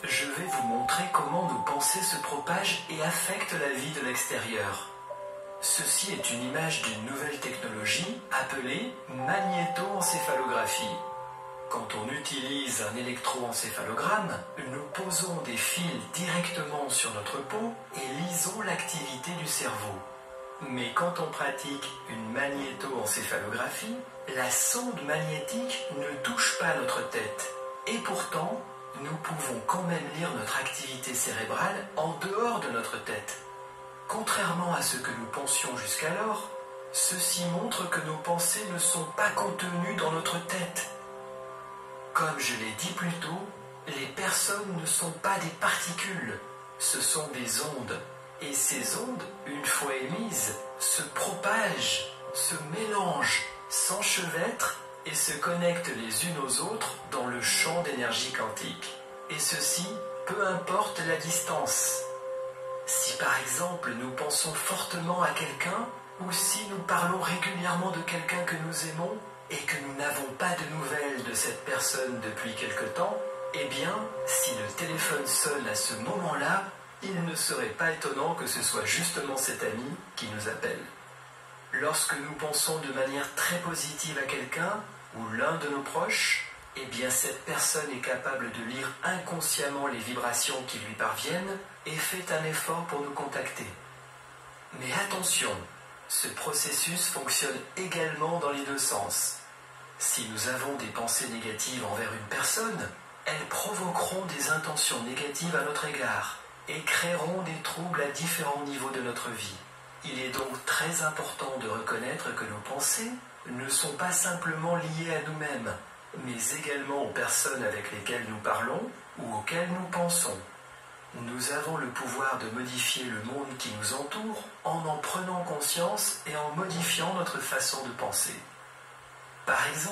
je vais vous montrer comment nos pensées se propagent et affectent la vie de l'extérieur. Ceci est une image d'une nouvelle technologie appelée magnétoencéphalographie. Quand on utilise un électroencéphalogramme, nous posons des fils directement sur notre peau et lisons l'activité du cerveau. Mais quand on pratique une magnétoencéphalographie, la sonde magnétique ne touche pas notre tête. Et pourtant, nous pouvons quand même lire notre activité cérébrale en dehors de notre tête. Contrairement à ce que nous pensions jusqu'alors, ceci montre que nos pensées ne sont pas contenues dans notre tête. Comme je l'ai dit plus tôt, les personnes ne sont pas des particules, ce sont des ondes. Et ces ondes, une fois émises, se propagent, se mélangent, s'enchevêtrent et se connectent les unes aux autres dans le champ d'énergie quantique. Et ceci, peu importe la distance. Si par exemple nous pensons fortement à quelqu'un, ou si nous parlons régulièrement de quelqu'un que nous aimons, et que nous n'avons pas de nouvelles de cette personne depuis quelque temps, eh bien, si le téléphone sonne à ce moment-là, il ne serait pas étonnant que ce soit justement cet ami qui nous appelle. Lorsque nous pensons de manière très positive à quelqu'un, ou l'un de nos proches, eh bien cette personne est capable de lire inconsciemment les vibrations qui lui parviennent et fait un effort pour nous contacter. Mais attention, ce processus fonctionne également dans les deux sens. Si nous avons des pensées négatives envers une personne, elles provoqueront des intentions négatives à notre égard et créeront des troubles à différents niveaux de notre vie. Il est donc très important de reconnaître que nos pensées ne sont pas simplement liées à nous-mêmes, mais également aux personnes avec lesquelles nous parlons ou auxquelles nous pensons. Nous avons le pouvoir de modifier le monde qui nous entoure en prenant conscience et en modifiant notre façon de penser. Par exemple,